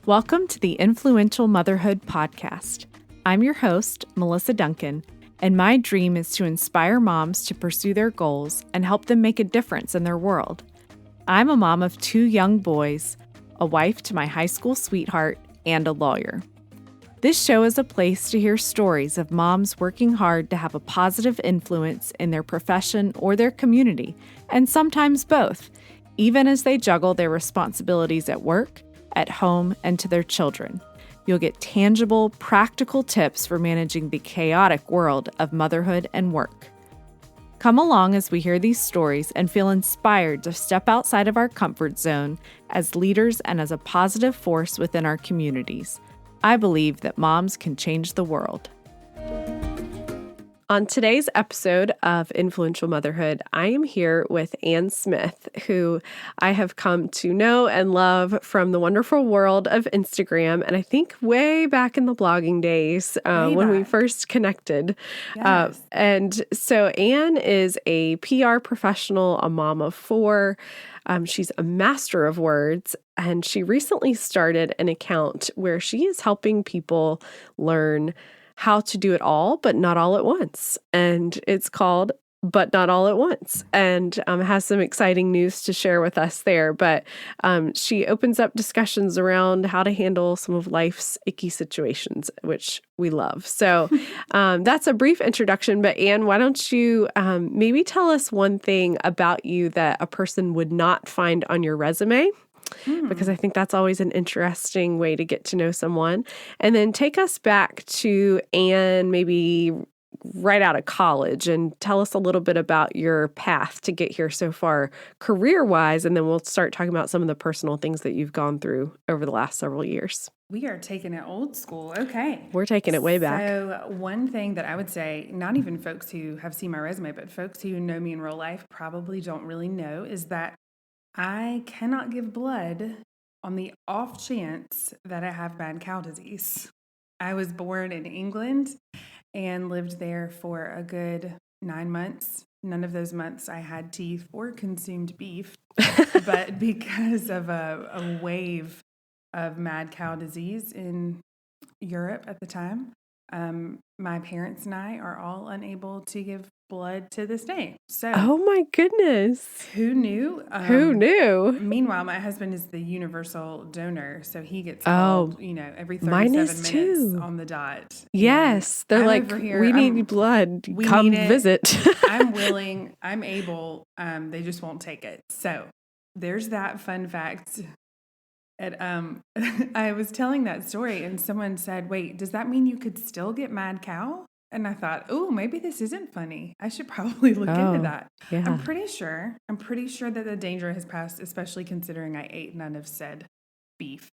Welcome to the Influential Motherhood podcast. I'm your host, Melissa Duncan, and my dream is to inspire moms to pursue their goals and help them make a difference in their world. I'm a mom of 2 young boys, a wife to my high school sweetheart, and a lawyer. This show is a place to hear stories of moms working hard to have a positive influence in their profession or their community, and sometimes both, even as they juggle their responsibilities at work, at home, and to their children. You'll get tangible, practical tips for managing the chaotic world of motherhood and work. Come along as we hear these stories and feel inspired to step outside of our comfort zone as leaders and as a positive force within our communities. I believe that moms can change the world. On today's episode of Influential Motherhood, I am here with Ann Smith, who I have come to know and love from the wonderful world of Instagram, and I think way back in the blogging days when we first connected. Yes. And so Ann is a PR professional, a mom of 4. She's a master of words, and she recently started an account where she is helping people learn how to do it all, but not all at once. And it's called But Not All at Once, and has some exciting news to share with us there. But she opens up discussions around how to handle some of life's icky situations, which we love. So that's a brief introduction. But Ann, why don't you maybe tell us one thing about you that a person would not find on your resume? Because I think that's always an interesting way to get to know someone. And then take us back to Ann, maybe right out of college, and tell us a little bit about your path to get here so far career-wise, and then we'll start talking about some of the personal things that you've gone through over the last several years. We are taking it old school. Okay. We're taking it way back. So one thing that I would say, not even folks who have seen my resume, but folks who know me in real life probably don't really know, is that I cannot give blood on the off chance that I have mad cow disease. I was born in England and lived there for a good 9 months. None of those months I had teeth or consumed beef, but because of a wave of mad cow disease in Europe at the time, my parents and I are all unable to give blood to this day. So, oh my goodness. Who knew? Who knew? Meanwhile, my husband is the universal donor, so he gets called, every 37 minutes too. on the dot. Yes. They're I'm like, over here, we need blood. we Come need it. visit. I'm willing. I'm able. They just won't take it. So there's that fun fact. And I was telling that story, and someone said, "Wait, does that mean you could still get mad cow?" And I thought, "Oh, maybe this isn't funny. I should probably look into that." Yeah. I'm pretty sure that the danger has passed, especially considering I ate none of said beef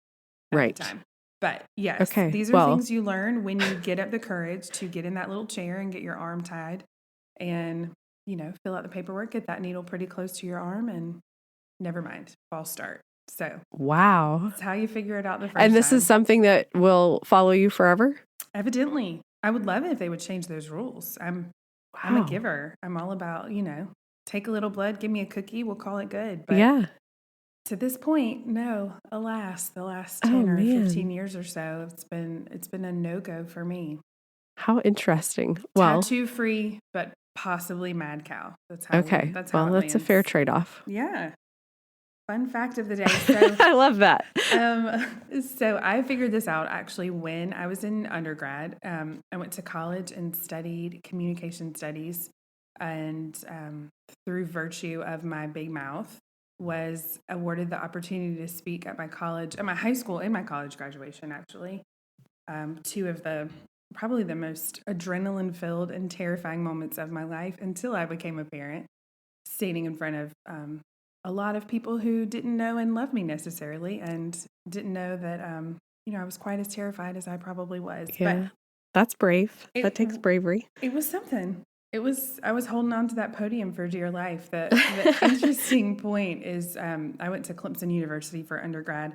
at the time. But yes, these are things you learn when you get up the courage to get in that little chair and get your arm tied, and fill out the paperwork, get that needle pretty close to your arm, and never mind, false start. So wow, that's how you figure it out the first time. And this is something that will follow you forever? Evidently. I would love it if they would change those rules. I'm a giver. I'm all about, take a little blood, give me a cookie, we'll call it good. But yeah. To this point, no, alas, the last 10 or 15 years or so, it's been a no-go for me. How interesting. Tattoo-free, but possibly mad cow. That's how that's how it lands. That's a fair trade-off. Yeah. Fun fact of the day. So, I love that. So I figured this out actually when I was in undergrad. I went to college and studied communication studies, and through virtue of my big mouth, was awarded the opportunity to speak at my high school, and my college graduation, actually. 2 of probably the most adrenaline-filled and terrifying moments of my life until I became a parent, standing in front of a lot of people who didn't know and love me necessarily, and didn't know that, I was quite as terrified as I probably was. Yeah, but that's brave. That takes bravery. It was something. I was holding on to that podium for dear life. The interesting point is I went to Clemson University for undergrad,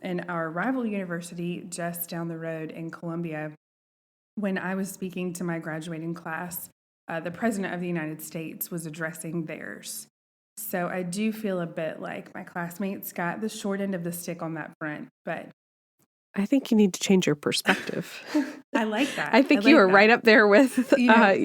and our rival university just down the road in Columbia, when I was speaking to my graduating class, the President of the United States was addressing theirs. So I do feel a bit like my classmates got the short end of the stick on that front, but I think you need to change your perspective. I like that. I think you were right up there with, Eye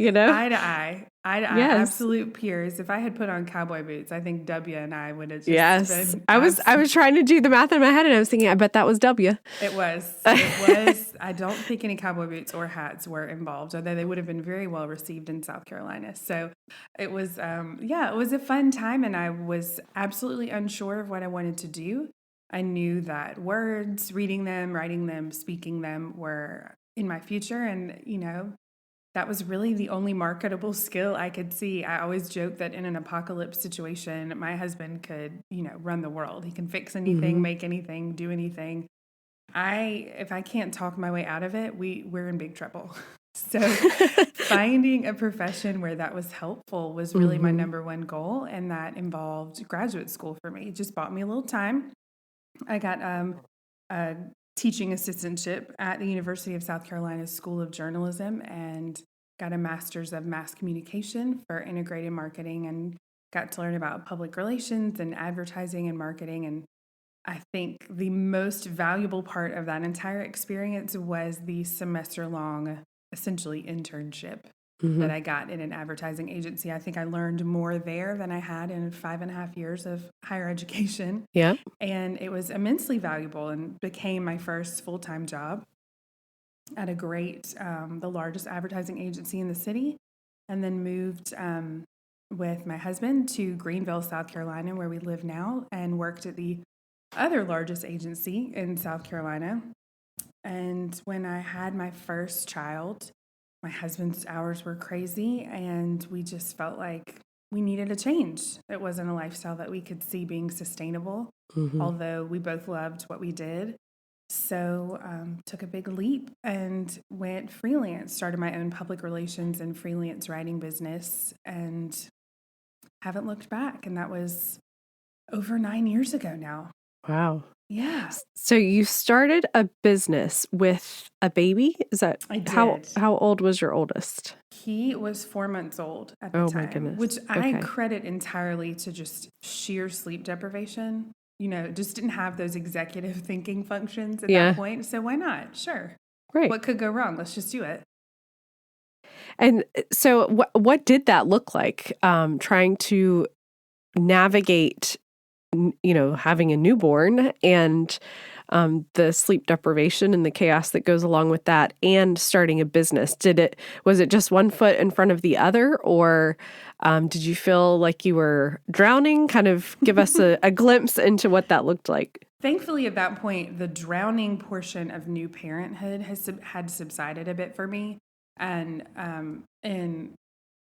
to eye, Yes. absolute peers. If I had put on cowboy boots, I think W and I would have just Yes. been I was trying to do the math in my head and I was thinking, I bet that was W. It was. I don't think any cowboy boots or hats were involved, although they would have been very well received in South Carolina. So it was, it was a fun time, and I was absolutely unsure of what I wanted to do. I knew that words, reading them, writing them, speaking them were in my future, and that was really the only marketable skill I could see. I always joke that in an apocalypse situation, my husband could, run the world. He can fix anything, make anything, do anything. If I can't talk my way out of it, we're in big trouble. So finding a profession where that was helpful was really my number one goal, and that involved graduate school for me. It just bought me a little time. I got a teaching assistantship at the University of South Carolina School of Journalism and got a master's of mass communication for integrated marketing, and got to learn about public relations and advertising and marketing. And I think the most valuable part of that entire experience was the semester-long, essentially, internship that I got in an advertising agency. I think I learned more there than I had in 5.5 years of higher education. Yeah. And it was immensely valuable and became my first full-time job at a great, the largest advertising agency in the city, and then moved with my husband to Greenville, South Carolina, where we live now, and worked at the other largest agency in South Carolina. And when I had my first child, my husband's hours were crazy, and we just felt like we needed a change. It wasn't a lifestyle that we could see being sustainable, although we both loved what we did. So took a big leap and went freelance, started my own public relations and freelance writing business, and haven't looked back. And that was over 9 years ago now. Wow. Yeah. So you started a business with a baby? Is that I did. How old was your oldest? He was 4 months old at the Oh time, my goodness. which I Okay. credit entirely to just sheer sleep deprivation. Just didn't have those executive thinking functions at that point. So why not? Sure. Right. What could go wrong? Let's just do it. And so what did that look like? Trying to navigate, having a newborn and the sleep deprivation and the chaos that goes along with that, and starting a business. Was it just one foot in front of the other, or did you feel like you were drowning? Kind of give us a glimpse into what that looked like. Thankfully, at that point, the drowning portion of new parenthood had subsided a bit for me, and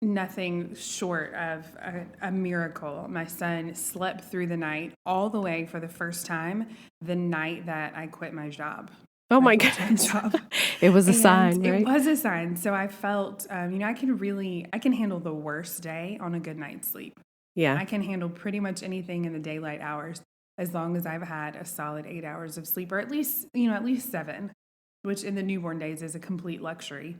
nothing short of a miracle. My son slept through the night all the way for the first time the night that I quit my job. Oh my goodness. It was a sign, right? It was a sign. So I felt, I can handle the worst day on a good night's sleep. Yeah. I can handle pretty much anything in the daylight hours as long as I've had a solid 8 hours of sleep, or at least 7, which in the newborn days is a complete luxury.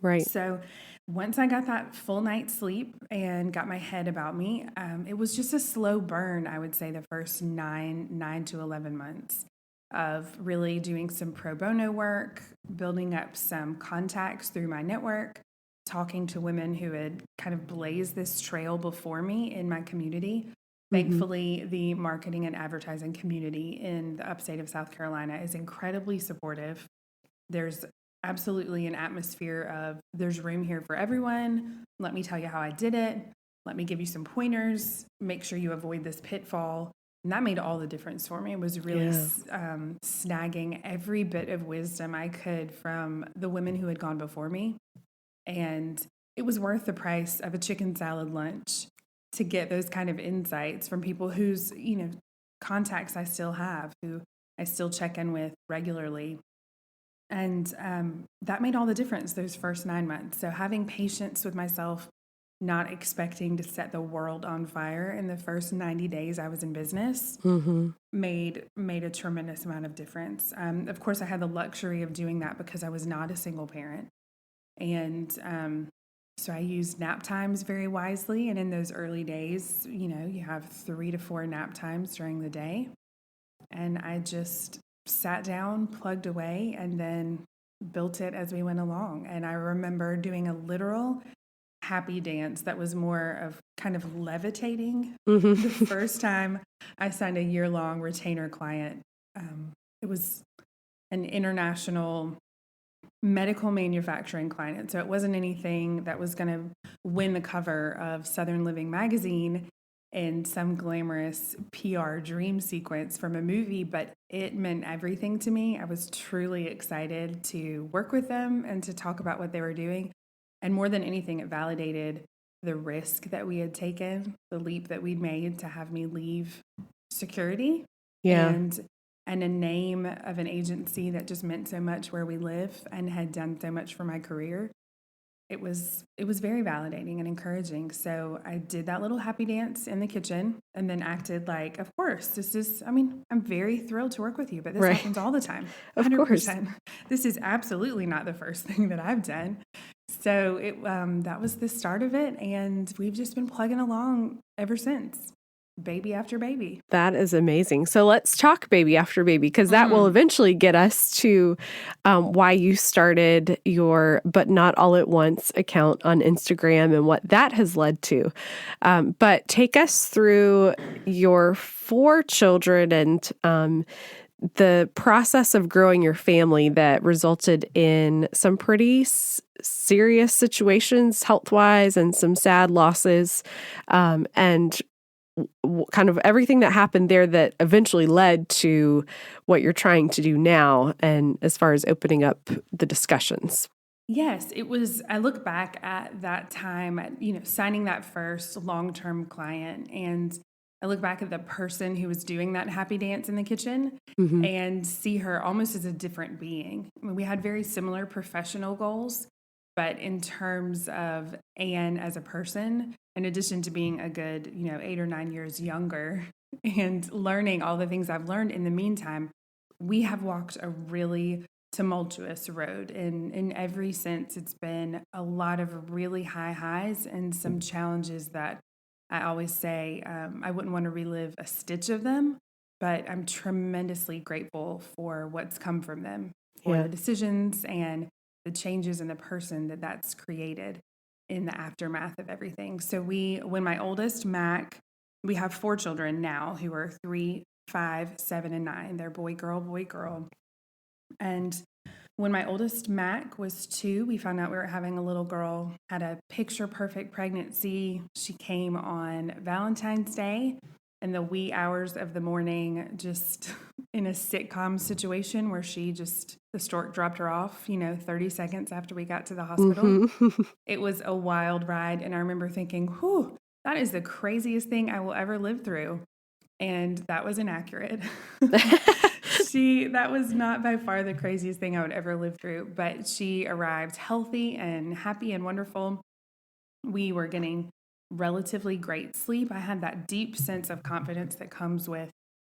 Right. So once I got that full night's sleep and got my head about me, it was just a slow burn, I would say, the first 9 to 11 months of really doing some pro bono work, building up some contacts through my network, talking to women who had kind of blazed this trail before me in my community. Thankfully, the marketing and advertising community in the upstate of South Carolina is incredibly supportive. There's absolutely an atmosphere of there's room here for everyone. Let me tell you how I did it. Let me give you some pointers. Make sure you avoid this pitfall. And that made all the difference for me. It was really snagging every bit of wisdom I could from the women who had gone before me. And it was worth the price of a chicken salad lunch to get those kind of insights from people whose, contacts I still have, who I still check in with regularly. And that made all the difference those first 9 months. So having patience with myself, not expecting to set the world on fire in the first 90 days I was in business, made a tremendous amount of difference. Of course, I had the luxury of doing that because I was not a single parent. And so I used nap times very wisely. And in those early days, you have 3 to 4 nap times during the day. And I just sat down, plugged away, and then built it as we went along. And I remember doing a literal happy dance that was more of kind of levitating. Mm-hmm. The first time I signed a year-long retainer client, it was an international medical manufacturing client. So it wasn't anything that was going to win the cover of Southern Living magazine in some glamorous PR dream sequence from a movie, but it meant everything to me. I was truly excited to work with them and to talk about what they were doing. And more than anything, it validated the risk that we had taken, the leap that we'd made to have me leave security Yeah. and a name of an agency that just meant so much where we live and had done so much for my career. It was very validating and encouraging. So I did that little happy dance in the kitchen and then acted like, of course, I'm very thrilled to work with you, but this Right. happens all the time. Of course. 100%. This is absolutely not the first thing that I've done. So that was the start of it, and we've just been plugging along ever since. Baby after baby. That is amazing. So let's talk baby after baby, because that will eventually get us to why you started your But Not All at Once account on Instagram and what that has led to. But take us through your 4 children and the process of growing your family that resulted in some pretty serious situations health-wise and some sad losses, and kind of everything that happened there that eventually led to what you're trying to do now, and as far as opening up the discussions. Yes, it was. I look back at that time, signing that first long-term client, and I look back at the person who was doing that happy dance in the kitchen Mm-hmm. and see her almost as a different being. I mean, we had very similar professional goals, but in terms of Anne as a person, in addition to being a good, 8 or 9 years younger and learning all the things I've learned in the meantime, we have walked a really tumultuous road. In every sense, it's been a lot of really high highs and some challenges that I always say I wouldn't want to relive a stitch of them, but I'm tremendously grateful for what's come from them, for Yeah. the decisions and the changes in the person that's created in the aftermath of everything. So when my oldest, Mac, we have 4 children now who are 3, 5, 7, and 9. They're boy, girl, boy, girl. And when my oldest, Mac, was 2, we found out we were having a little girl, had a picture-perfect pregnancy. She came on Valentine's Day in the wee hours of the morning, just in a sitcom situation where the stork dropped her off, 30 seconds after we got to the hospital. Mm-hmm. It was a wild ride. And I remember thinking, whew, that is the craziest thing I will ever live through. And that was inaccurate. That was not by far the craziest thing I would ever live through, but she arrived healthy and happy and wonderful. We were getting relatively great sleep. I had that deep sense of confidence that comes with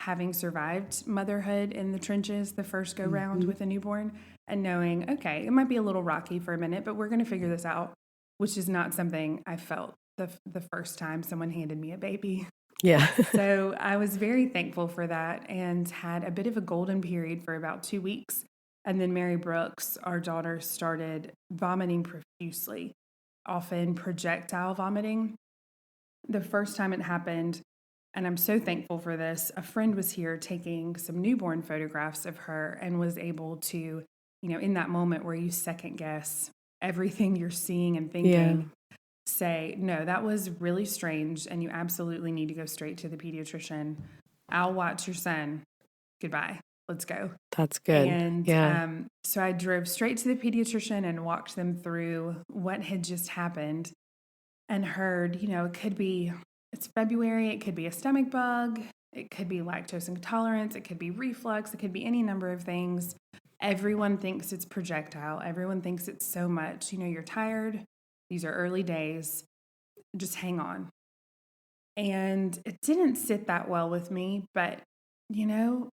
having survived motherhood in the trenches the first go round with a newborn and knowing, okay, it might be a little rocky for a minute, but we're going to figure this out, which is not something I felt the first time someone handed me a baby. Yeah. So I was very thankful for that and had a bit of a golden period for about 2 weeks. And then Mary Brooks, our daughter, started vomiting profusely, often projectile vomiting. The first time it happened, and I'm so thankful for this, a friend was here taking some newborn photographs of her and was able to, in that moment where you second guess everything you're seeing and thinking, say, no, that was really strange, and you absolutely need to go straight to the pediatrician. I'll watch your son. Goodbye. Let's go. That's good. And so I drove straight to the pediatrician and walked them through what had just happened and heard, it's February, it could be a stomach bug, it could be lactose intolerance, it could be reflux, it could be any number of things. Everyone thinks it's projectile. Everyone thinks it's so much. You're tired. These are early days. Just hang on. And it didn't sit that well with me, but,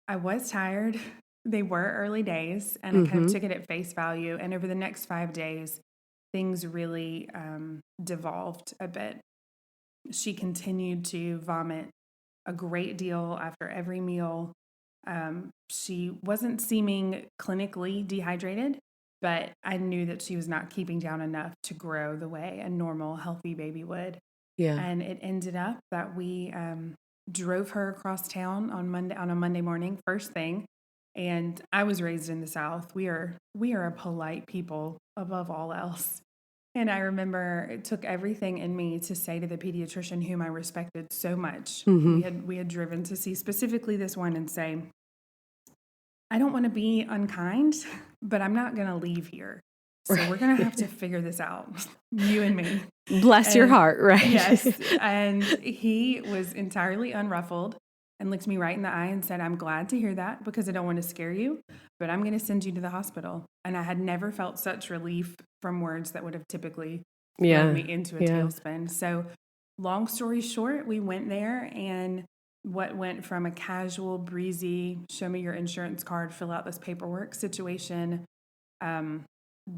I was tired. They were early days, and I kind of took it at face value. And over the next 5 days, things really devolved a bit. She continued to vomit a great deal after every meal. She wasn't seeming clinically dehydrated, but I knew that she was not keeping down enough to grow the way a normal, healthy baby would. Yeah. And it ended up that we drove her across town on a Monday morning, first thing. And I was raised in the South. We are a polite people above all else. And I remember it took everything in me to say to the pediatrician, whom I respected so much. We had driven to see specifically this one and say, I don't want to be unkind, but I'm not going to leave here. So we're going to have to figure this out, you and me. Bless your heart, right? Yes. And he was entirely unruffled and looked me right in the eye and said, I'm glad to hear that because I don't want to scare you, but I'm going to send you to the hospital. And I had never felt such relief from words that would have typically thrown me into a tailspin. So long story short, we went there, and what went from a casual, breezy, show me your insurance card, fill out this paperwork situation,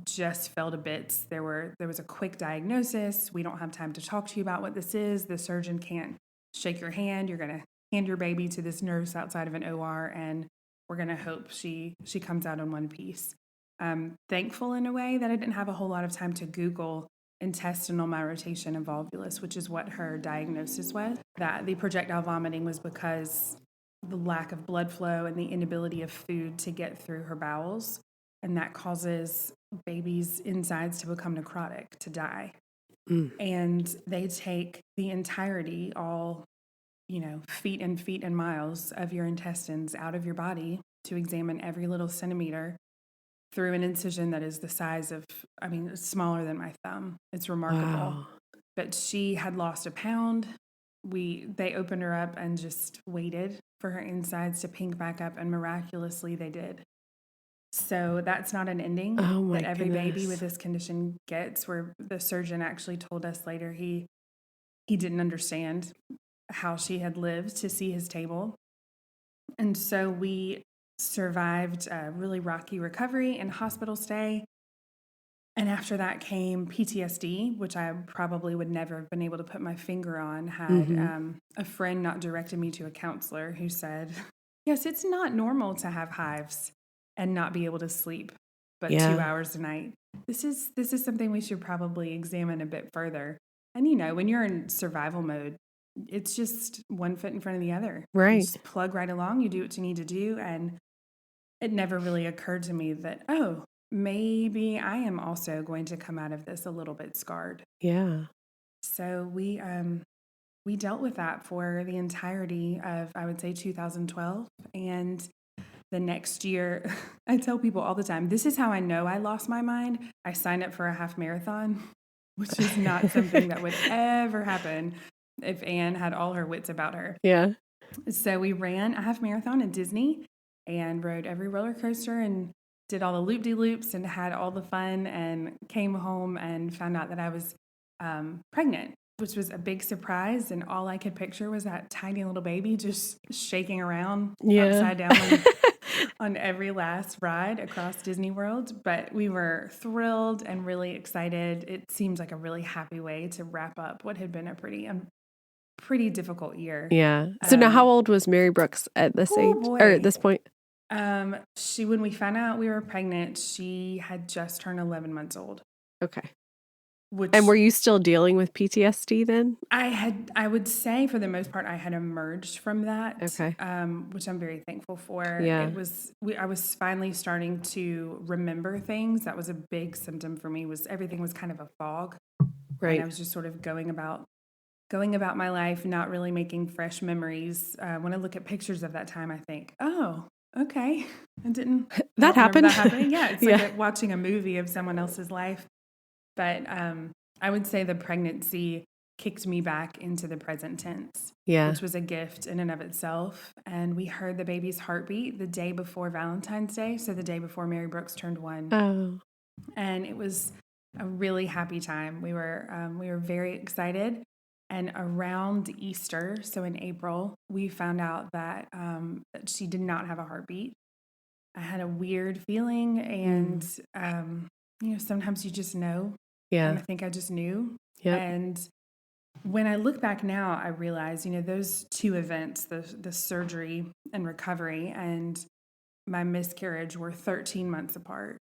just fell to bits. There was a quick diagnosis. We don't have time to talk to you about what this is. The surgeon can't shake your hand. You're going to hand your baby to this nurse outside of an OR, and we're going to hope she comes out in one piece. Thankful in a way that I didn't have a whole lot of time to Google intestinal malrotation and volvulus, which is what her diagnosis was. That the projectile vomiting was because the lack of blood flow and the inability of food to get through her bowels. And that causes babies' insides to become necrotic, to die. And they take the entirety, all, feet and miles of your intestines out of your body to examine every little centimeter through an incision that is the size of, it's smaller than my thumb. It's remarkable. Wow. But she had lost a pound. They opened her up and just waited for her insides to pink back up, and miraculously they did. So that's not an ending that every baby with this condition gets, where the surgeon actually told us later he didn't understand how she had lived to see his table. And so we survived a really rocky recovery and hospital stay. And after that came PTSD, which I probably would never have been able to put my finger on had a friend not directed me to a counselor who said, yes, it's not normal to have hives and not be able to sleep but 2 hours a night. This is something we should probably examine a bit further. And when you're in survival mode, it's just one foot in front of the other. Right. You just plug right along, you do what you need to do. And it never really occurred to me that, maybe I am also going to come out of this a little bit scarred. Yeah. So we dealt with that for the entirety of, I would say, 2012. And the next year, I tell people all the time, this is how I know I lost my mind. I signed up for a half marathon, which is not something that would ever happen if Anne had all her wits about her. Yeah. So we ran a half marathon at Disney and rode every roller coaster and did all the loop-de-loops and had all the fun, and came home and found out that I was pregnant, which was a big surprise. And all I could picture was that tiny little baby just shaking around upside down on every last ride across Disney World. But we were thrilled and really excited. It seems like a really happy way to wrap up what had been a pretty difficult year. Yeah. So now how old was Mary Brooks at this age, or at this point? When we found out we were pregnant, she had just turned 11 months old. Okay. And were you still dealing with PTSD then? I would say for the most part, I had emerged from that. Okay. Which I'm very thankful for. Yeah. I was finally starting to remember things. That was a big symptom for me, was everything was kind of a fog. Right. And I was just sort of going about my life, not really making fresh memories. When I look at pictures of that time, I think, oh, okay. That happened. That happening. Yeah. It's like watching a movie of someone else's life. But I would say the pregnancy kicked me back into the present tense, which was a gift in and of itself. And we heard the baby's heartbeat the day before Valentine's Day, so the day before Mary Brooks turned 1. Oh. And it was a really happy time. We were very excited. And around Easter, so in April, we found out that she did not have a heartbeat. I had a weird feeling, and sometimes you just know. Yeah. And I think I just knew. Yep. And when I look back now, I realize, those two events, the surgery and recovery and my miscarriage, were 13 months apart.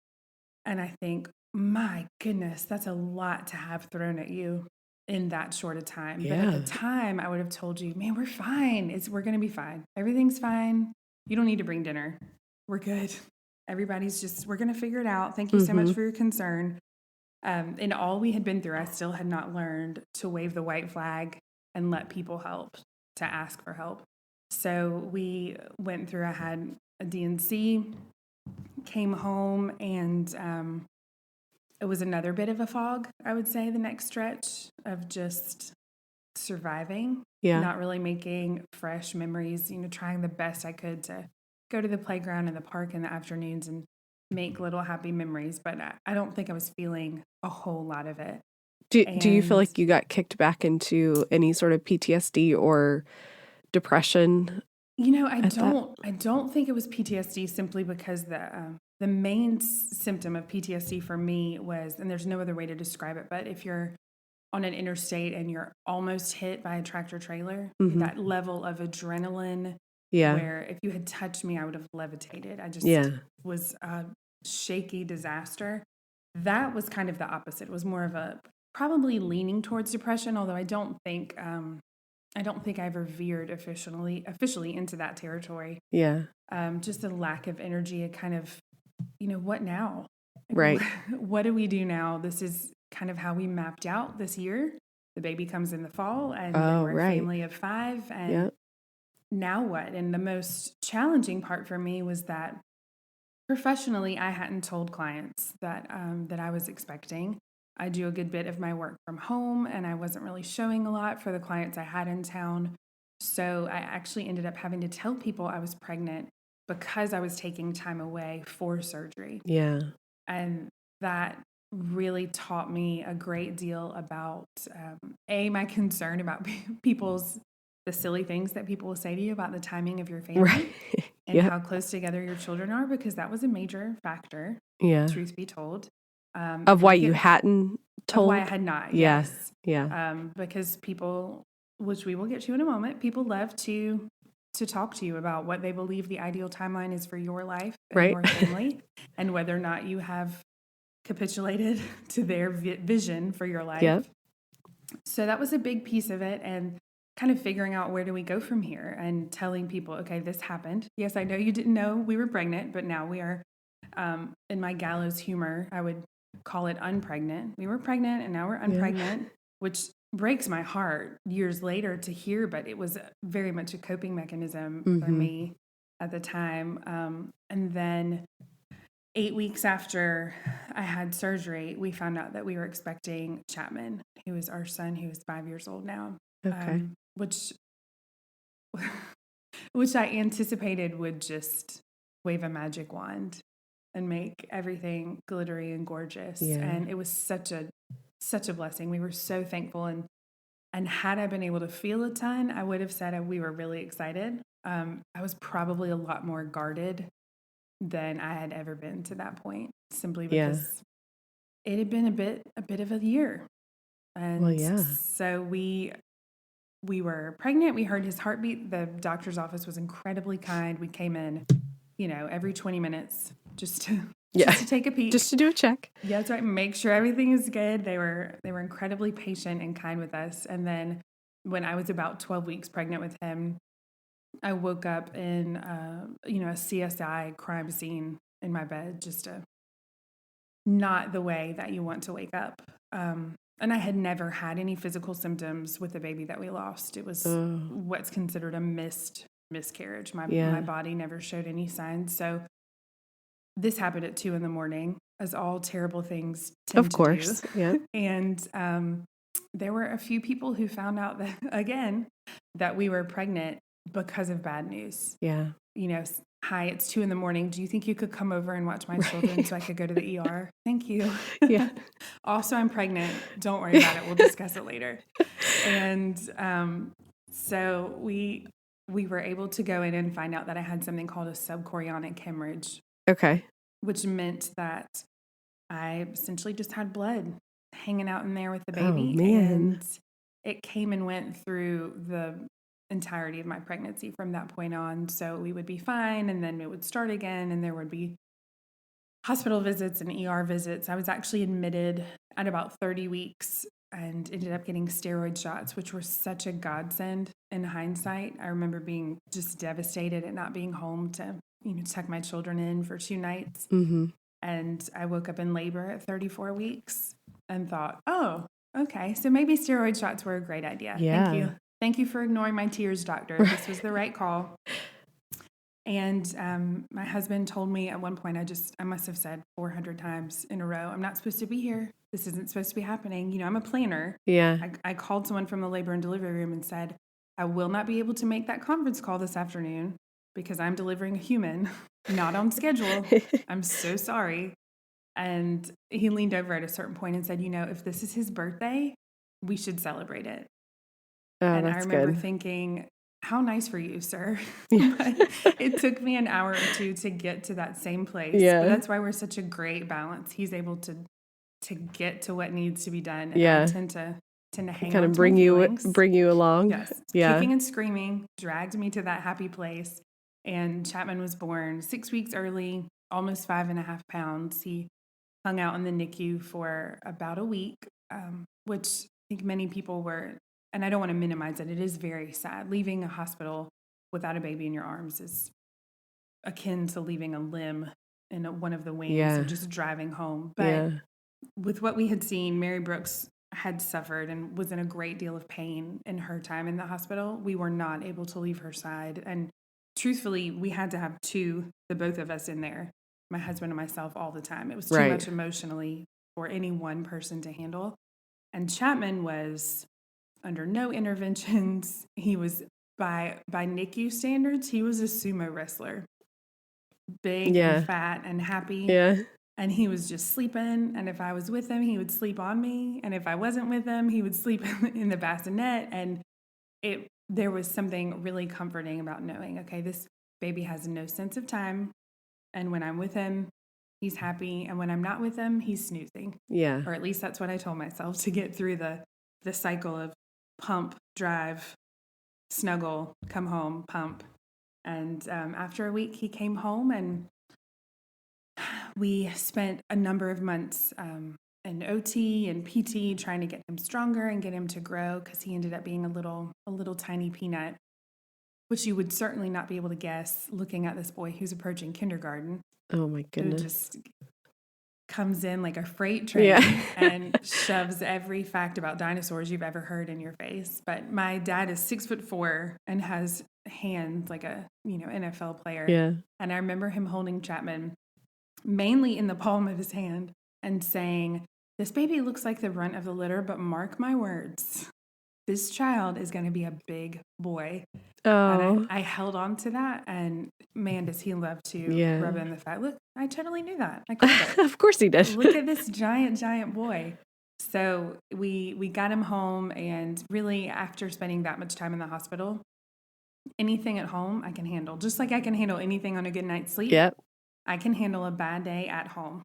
And I think, my goodness, that's a lot to have thrown at you in that short a time. But at the time, I would have told you, man, we're fine. We're going to be fine. Everything's fine. You don't need to bring dinner. We're good. We're going to figure it out. Thank you so much for your concern. In all we had been through, I still had not learned to wave the white flag and let people help, to ask for help. So we went through, I had a DNC, came home, and it was another bit of a fog, I would say, the next stretch of just surviving, not really making fresh memories, trying the best I could to go to the playground and the park in the afternoons and make little happy memories. But I don't think I was feeling a whole lot of it. Do you feel like you got kicked back into any sort of PTSD or depression? I don't think it was PTSD, simply because the main symptom of PTSD for me was, and there's no other way to describe it, but if you're on an interstate and you're almost hit by a tractor trailer, that level of adrenaline, where if you had touched me, I would have levitated. I just was a shaky disaster. That was kind of the opposite. It was more of a, probably leaning towards depression, although I don't think I ever veered officially into that territory. Just a lack of energy, a kind of, what now? Right. What do we do now? This is kind of how we mapped out this year. The baby comes in the fall, and then we're a family of 5. And now what? And the most challenging part for me was that professionally, I hadn't told clients that I was expecting. I do a good bit of my work from home, and I wasn't really showing a lot for the clients I had in town. So I actually ended up having to tell people I was pregnant because I was taking time away for surgery. And that really taught me a great deal about, my concern about the silly things that people will say to you about the timing of your family and how close together your children are, because that was a major factor, truth be told. Of why you hadn't told? Of why I had not, yes. Because people, which we will get to in a moment, people love to talk to you about what they believe the ideal timeline is for your life and your family, and whether or not you have capitulated to their vision for your life. So that was a big piece of it, and kind of figuring out, where do we go from here, and telling people, okay, this happened. Yes, I know you didn't know we were pregnant, but now we are, in my gallows humor, I would call it unpregnant. We were pregnant and now we're unpregnant, which breaks my heart years later to hear, but it was very much a coping mechanism for me at the time. And then 8 weeks after I had surgery, we found out that we were expecting Chapman, who is our son, who is 5 years old now. Which I anticipated would just wave a magic wand and make everything glittery and gorgeous. And it was such a blessing. We were so thankful. And had I been able to feel a ton, I would have said we were really excited. I was probably a lot more guarded than I had ever been to that point, simply because it had been a bit of a year. And so we were pregnant. We heard his heartbeat. The doctor's office was incredibly kind. We came in, every 20 minutes just to take a peek. Just to do a check. Yeah, that's right. Make sure everything is good. They were incredibly patient and kind with us. And then when I was about 12 weeks pregnant with him, I woke up in, a CSI crime scene in my bed, just not the way that you want to wake up. And I had never had any physical symptoms with the baby that we lost. It was what's considered a miscarriage. My body never showed any signs. So this happened at 2 a.m, as all terrible things tend to do. And there were a few people who found out that we were pregnant because of bad news. Hi, it's 2 a.m. Do you think you could come over and watch my children so I could go to the ER? Thank you. Also, I'm pregnant. Don't worry about it. We'll discuss it later. And so we were able to go in and find out that I had something called a subchorionic hemorrhage. Which meant that I essentially just had blood hanging out in there with the baby. And it came and went through the entirety of my pregnancy from that point on. So we would be fine, and then it would start again, and there would be hospital visits and ER visits. I was actually admitted at about 30 weeks and ended up getting steroid shots, which were such a godsend in hindsight. I remember being just devastated at not being home to, tuck my children in for 2 nights. Mm-hmm. And I woke up in labor at 34 weeks and thought, oh, okay, so maybe steroid shots were a great idea. Yeah. Thank you. Thank you for ignoring my tears, doctor. This was the right call. And my husband told me at one point, I must have said 400 times in a row, I'm not supposed to be here. This isn't supposed to be happening. I'm a planner. Yeah. I called someone from the labor and delivery room and said, I will not be able to make that conference call this afternoon because I'm delivering a human, not on schedule. I'm so sorry. And he leaned over at a certain point and said, if this is his birthday, we should celebrate it. Oh, and I that's remember good. thinking, how nice for you, sir. Yeah. But it took me an hour or two to get to that same place. Yeah. But that's why we're such a great balance. He's able to get to what needs to be done. And Yeah. I tend to hang Kind on of to my feelings. bring you along. Yes. Yeah. Kicking and screaming dragged me to that happy place. And Chapman was born 6 weeks early, almost 5.5 pounds. He hung out in the NICU for about a week, which I think many people were, and I don't want to minimize it. It is very sad. Leaving a hospital without a baby in your arms is akin to leaving a limb in one of the wings or just driving home. But with what we had seen, Mary Brooks had suffered and was in a great deal of pain in her time in the hospital. We were not able to leave her side. And truthfully, we had to have the both of us in there, my husband and myself, all the time. It was too much emotionally for any one person to handle. And Chapman was under no interventions. He was, by NICU standards, he was a sumo wrestler. Big and fat and happy. Yeah. And he was just sleeping. And if I was with him, he would sleep on me. And if I wasn't with him, he would sleep in the bassinet. And there was something really comforting about knowing, okay, this baby has no sense of time. And when I'm with him, he's happy. And when I'm not with him, he's snoozing. Yeah. Or at least that's what I told myself to get through the cycle of pump, drive, snuggle, come home, pump. And after a week, he came home, and we spent a number of months in OT and PT trying to get him stronger and get him to grow, because he ended up being a little tiny peanut, which you would certainly not be able to guess looking at this boy who's approaching kindergarten. Oh my goodness. Who just comes in like a freight train and shoves every fact about dinosaurs you've ever heard in your face. But my dad is 6'4" and has hands like a NFL player. Yeah. And I remember him holding Chapman mainly in the palm of his hand and saying, "This baby looks like the runt of the litter, but mark my words, this child is going to be a big boy." Oh. And I held on to that, and man, does he love to rub in the fact. Look, I totally knew that. I called it. Of course he did. Look at this giant boy. So we got him home, and really after spending that much time in the hospital, anything at home I can handle. Just like I can handle anything on a good night's sleep. Yep. I can handle a bad day at home.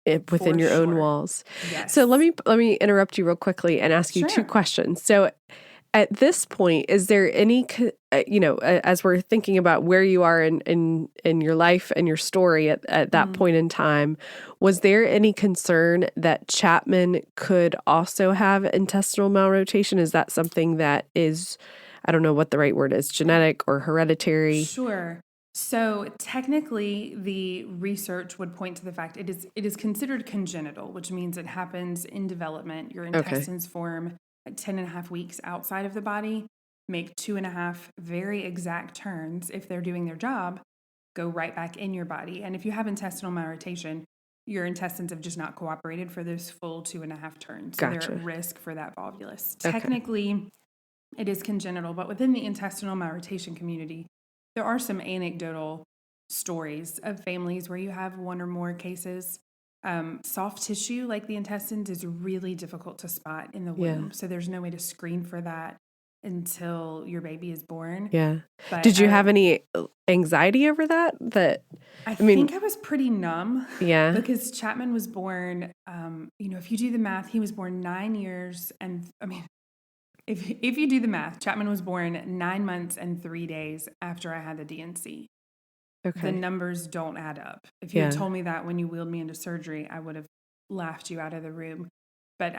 Within your own walls. Yes. So let me interrupt you real quickly and ask you 2 questions. So at this point, is there any, as we're thinking about where you are in your life and your story at that point in time, was there any concern that Chapman could also have intestinal malrotation? Is that something that is, I don't know what the right word is, genetic or hereditary? Sure. So technically, the research would point to the fact it is considered congenital, which means it happens in development. Your intestines form at 10.5 weeks outside of the body, make 2.5 very exact turns. If they're doing their job, go right back in your body. And if you have intestinal malrotation, your intestines have just not cooperated for those full 2.5 turns. So they're at risk for that volvulus. Technically, it is congenital, but within the intestinal malrotation community, there are some anecdotal stories of families where you have one or more cases. Soft tissue, like the intestines, is really difficult to spot in the womb. So there's no way to screen for that until your baby is born. Yeah. But did you have any anxiety over that? I think I was pretty numb. Yeah. Because Chapman was born, if you do the math, he was born 9 years. And if you do the math, Chapman was born 9 months and 3 days after I had the DNC. Okay. The numbers don't add up. If you had told me that when you wheeled me into surgery, I would have laughed you out of the room. But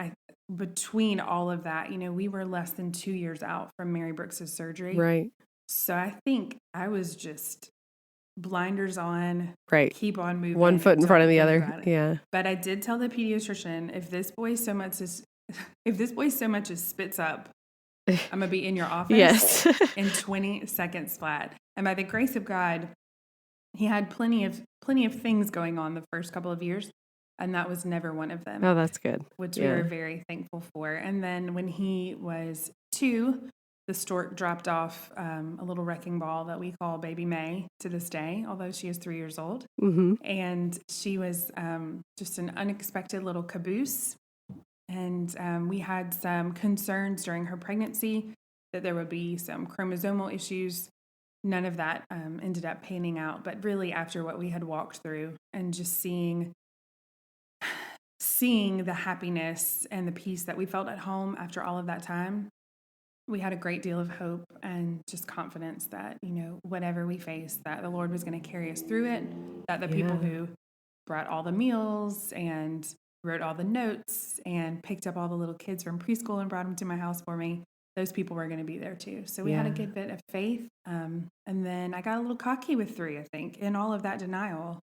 between all of that, we were less than 2 years out from Mary Brooks's surgery. Right. So I think I was just blinders on, Right. keep on moving. One foot in front of the other. Yeah. But I did tell the pediatrician, if this boy so much as spits up, I'm going to be in your office in 20 seconds flat. And by the grace of God, he had plenty of things going on the first couple of years, and that was never one of them. Oh, that's good. Which we were very thankful for. And then when he was 2, the stork dropped off a little wrecking ball that we call Baby May to this day, although she is 3 years old. Mm-hmm. And she was just an unexpected little caboose. And we had some concerns during her pregnancy that there would be some chromosomal issues. None of that ended up panning out. But really, after what we had walked through and just seeing the happiness and the peace that we felt at home after all of that time, we had a great deal of hope and just confidence that, whatever we faced, that the Lord was going to carry us through it, that the people who brought all the meals and wrote all the notes and picked up all the little kids from preschool and brought them to my house for me, those people were going to be there too. So we had a good bit of faith. And then I got a little cocky with 3, I think, in all of that denial.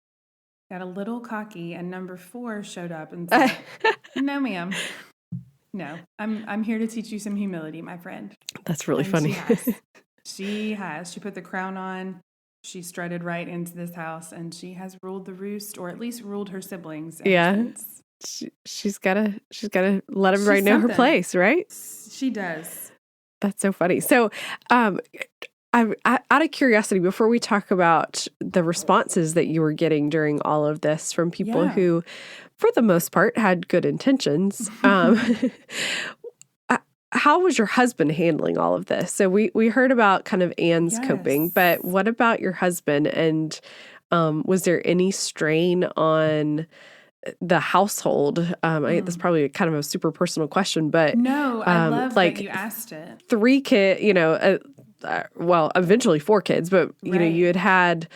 Got a little cocky, and number 4 showed up and said, "No, ma'am. No, I'm here to teach you some humility, my friend." That's really funny. She has. She put the crown on. She strutted right into this house, and she has ruled the roost, or at least ruled her siblings. Since. She's gotta let everybody know her place, right? She does. That's so funny. So, I'm out of curiosity, before we talk about the responses that you were getting during all of this from people who, for the most part, had good intentions, how was your husband handling all of this? So we heard about kind of Anne's coping, but what about your husband? And was there any strain on the household? That's probably kind of a super personal question, but no, I love that you asked it. 3 kids, well, eventually 4 kids, but you had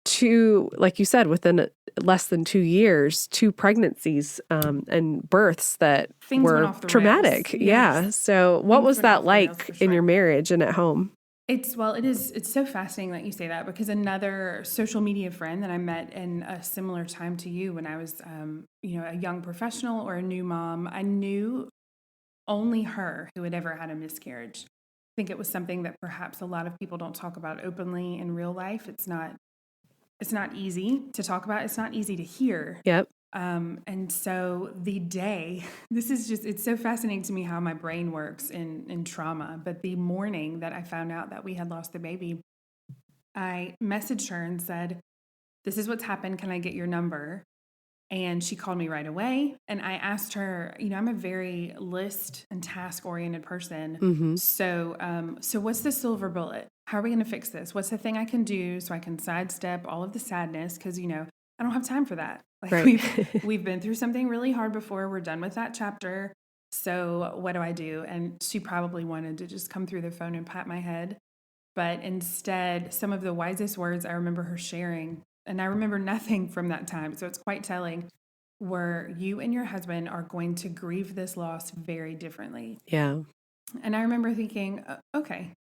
2, like you said, within less than 2 years, 2 pregnancies and births that were traumatic. Yeah. So what was that like in your marriage and at home? It's so fascinating that you say that, because another social media friend that I met in a similar time to you, when I was, a young professional or a new mom, I knew only her who had ever had a miscarriage. I think it was something that perhaps a lot of people don't talk about openly in real life. It's not easy to talk about. It's not easy to hear. Yep. And so the day, it's so fascinating to me how my brain works in trauma. But the morning that I found out that we had lost the baby, I messaged her and said, "This is what's happened. Can I get your number?" And she called me right away. And I asked her, I'm a very list and task oriented person. Mm-hmm. So what's the silver bullet? How are we going to fix this? What's the thing I can do so I can sidestep all of the sadness? Because, I don't have time for that. We've been through something really hard before. We're done with that chapter. So what do I do? And she probably wanted to just come through the phone and pat my head. But instead, some of the wisest words I remember her sharing, and I remember nothing from that time, so it's quite telling, were, "You and your husband are going to grieve this loss very differently." Yeah. And I remember thinking, okay,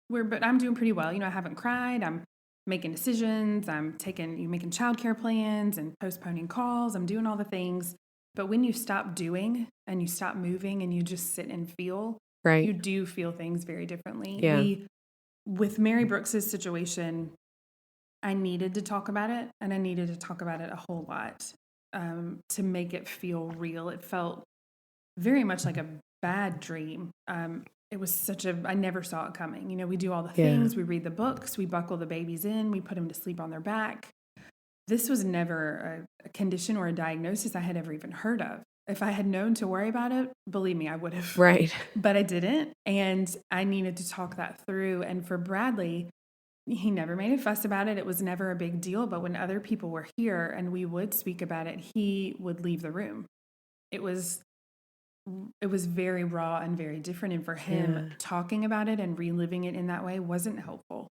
but I'm doing pretty well. I haven't cried. I'm making decisions. I'm making childcare plans and postponing calls. I'm doing all the things. But when you stop doing and you stop moving and you just sit and feel, you do feel things very differently. Yeah. With Mary Brooks's situation, I needed to talk about it, and I needed to talk about it a whole lot to make it feel real. It felt very much like a bad dream. It was I never saw it coming. We do all the things, we read the books, we buckle the babies in, we put them to sleep on their back. This was never a condition or a diagnosis I had ever even heard of. If I had known to worry about it, believe me, I would have. Right. But I didn't, and I needed to talk that through. And for Bradley, he never made a fuss about it. It was never a big deal. But when other people were here and we would speak about it, he would leave the room. It was it was very raw and very different. And for him, talking about it and reliving it in that way wasn't helpful.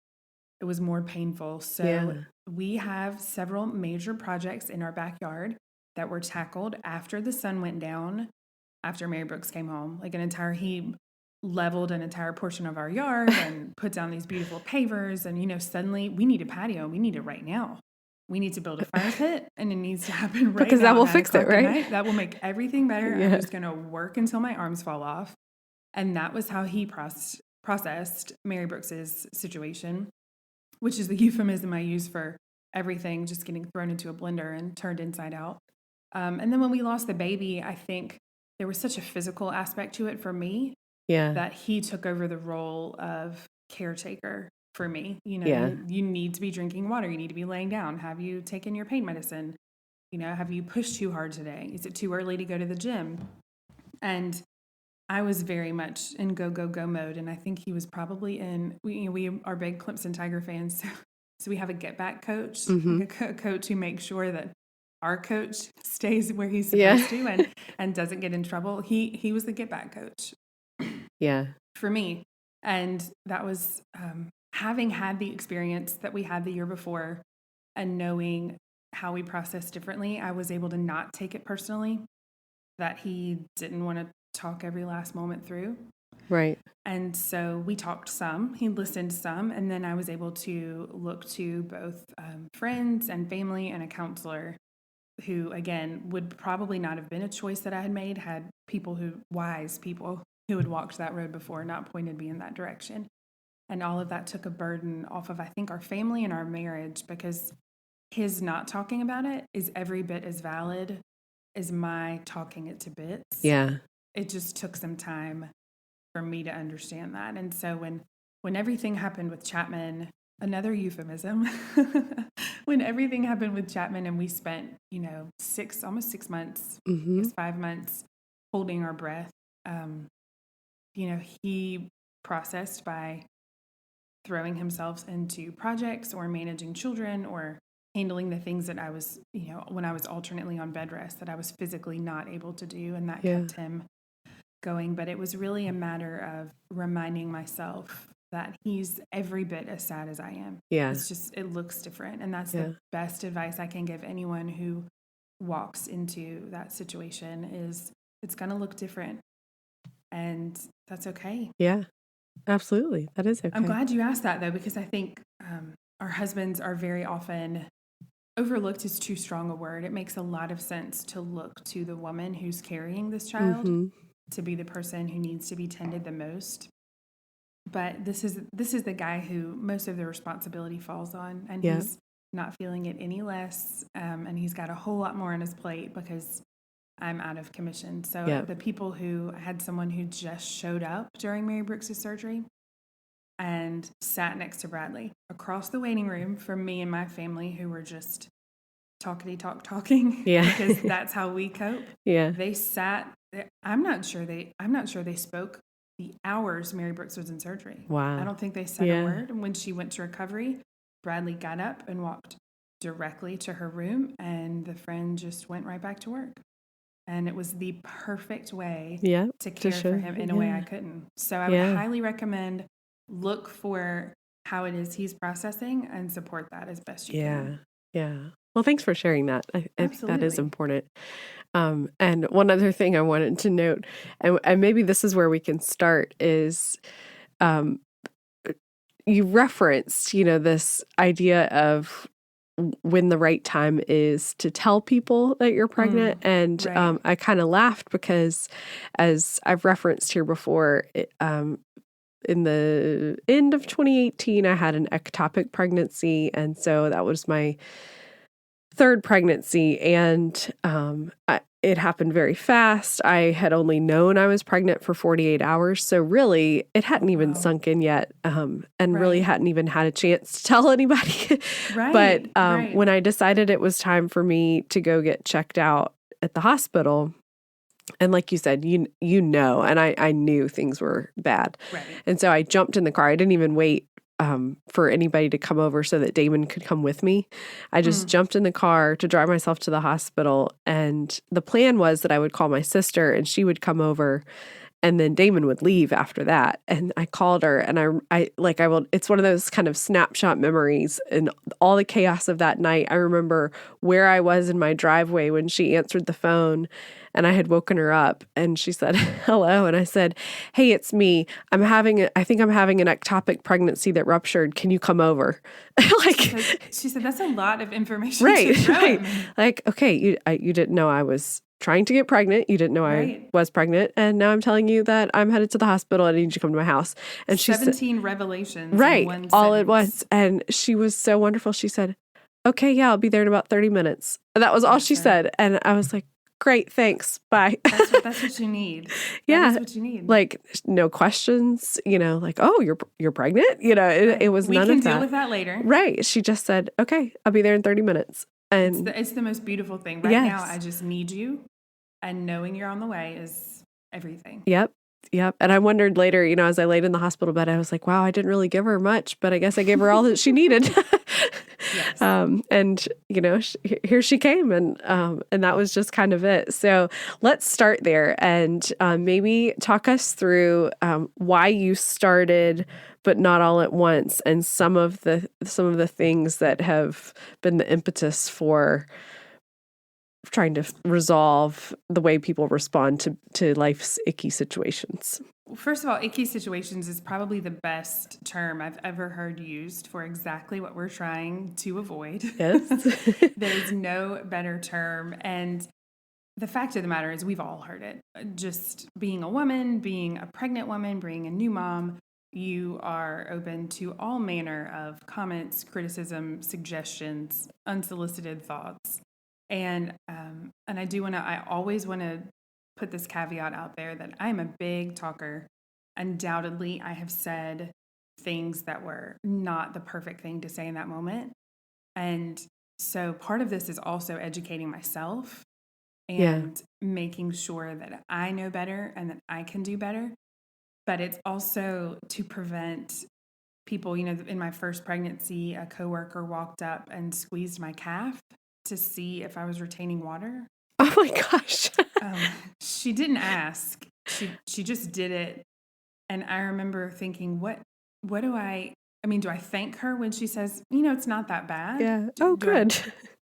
It was more painful. So we have several major projects in our backyard that were tackled after the sun went down, after Mary Brooks came home. Like he leveled an entire portion of our yard and put down these beautiful pavers. And, suddenly we need a patio. We need it right now. We need to build a fire pit, and it needs to happen right because now. That will fix it, right? That will make everything better. I'm just going to work until my arms fall off. And that was how he processed Mary Brooks's situation, which is the euphemism I use for everything just getting thrown into a blender and turned inside out. And then when we lost the baby, I think there was such a physical aspect to it for me that he took over the role of caretaker for me. You need to be drinking water. You need to be laying down. Have you taken your pain medicine? Have you pushed too hard today? Is it too early to go to the gym? And I was very much in go, go, go mode. And I think he was probably we are big Clemson Tiger fans. So we have a get back coach, like a coach who makes sure that our coach stays where he's supposed to and doesn't get in trouble. He was the get back coach. For me. And that was having had the experience that we had the year before and knowing how we process differently, I was able to not take it personally that he didn't want to talk every last moment through. Right. And so we talked some, he listened some, and then I was able to look to both friends and family and a counselor who, again, would probably not have been a choice that I had made had wise people who had walked that road before not pointed me in that direction. And all of that took a burden off of, I think, our family and our marriage, because his not talking about it is every bit as valid as my talking it to bits. Yeah. It just took some time for me to understand that. And so when everything happened with Chapman, another euphemism, when everything happened with Chapman and we spent, almost 6 months, 5 months holding our breath, he processed by throwing himself into projects or managing children or handling the things that I was, when I was alternately on bed rest that I was physically not able to do. And that kept him going. But it was really a matter of reminding myself that he's every bit as sad as I am. Yeah. It's just, it looks different. And that's the best advice I can give anyone who walks into that situation is it's going to look different. And that's okay. Yeah, absolutely. That is okay. I'm glad you asked that, though, because I think our husbands are very often overlooked is too strong a word. It makes a lot of sense to look to the woman who's carrying this child to be the person who needs to be tended the most. But this is the guy who most of the responsibility falls on, and he's not feeling it any less. And he's got a whole lot more on his plate because I'm out of commission. So the people who had someone who just showed up during Mary Brooks' surgery and sat next to Bradley across the waiting room from me and my family who were just talking because that's how we cope. They sat. I'm not sure they spoke the hours Mary Brooks was in surgery. Wow. I don't think they said a word. And when she went to recovery, Bradley got up and walked directly to her room, and the friend just went right back to work. And it was the perfect way to care for him in a way I couldn't. So I would highly recommend look for how it is he's processing and support that as best you can. Yeah. Well, thanks for sharing that. I think that is important. And one other thing I wanted to note, and maybe this is where we can start, is you referenced, this idea of when the right time is to tell people that you're pregnant. And I kind of laughed because, as I've referenced here before, in the end of 2018, I had an ectopic pregnancy. And so that was my third pregnancy. And it happened very fast. I had only known I was pregnant for 48 hours. So really, it hadn't even sunk in yet, and really hadn't even had a chance to tell anybody. But when I decided it was time for me to go get checked out at the hospital, and like you said, and I knew things were bad. And so I jumped in the car. I didn't even wait for anybody to come over so that Damon could come with me. I just jumped in the car to drive myself to the hospital. And the plan was that I would call my sister and she would come over. And then Damon would leave after that. And I called her and it's one of those kind of snapshot memories and all the chaos of that night. I remember where I was in my driveway when she answered the phone and I had woken her up and she said, hello. And I said, hey, it's me. I think I'm having an ectopic pregnancy that ruptured. Can you come over? She said, that's a lot of information. Right. Right. Like, okay, you didn't know I was trying to get pregnant. You didn't know I was pregnant. And now I'm telling you that I'm headed to the hospital and I need you to come to my house. And she 17 revelations. Right. In one all sentence. at once. And she was so wonderful. She said, okay, yeah, I'll be there in about 30 minutes. And that was all she said. And I was like, great, thanks. Bye. That's what you need. Yeah. That's what you need. Like no questions, like, oh, you're pregnant. It was none of that. We can deal with that later. Right. She just said, okay, I'll be there in 30 minutes. And it's the most beautiful thing. Right now, I just need you. And knowing you're on the way is everything. Yep. And I wondered later, as I laid in the hospital bed, I was like, wow, I didn't really give her much, but I guess I gave her all that she needed. Yes. And, here she came and that was just kind of it. So let's start there and maybe talk us through why you started, but not all at once, and some of the things that have been the impetus for trying to resolve the way people respond to life's icky situations. First of all, icky situations is probably the best term I've ever heard used for exactly what we're trying to avoid. Yes. There's no better term. And the fact of the matter is we've all heard it. Just being a woman, being a pregnant woman, being a new mom, you are open to all manner of comments, criticism, suggestions, unsolicited thoughts. And I always want to put this caveat out there that I'm a big talker. Undoubtedly, I have said things that were not the perfect thing to say in that moment. And so part of this is also educating myself and making sure that I know better and that I can do better. But it's also to prevent people, in my first pregnancy, a coworker walked up and squeezed my calf to see if I was retaining water. Oh my gosh. She didn't ask. She just did it. And I remember thinking, do I thank her when she says, it's not that bad? Yeah. Good.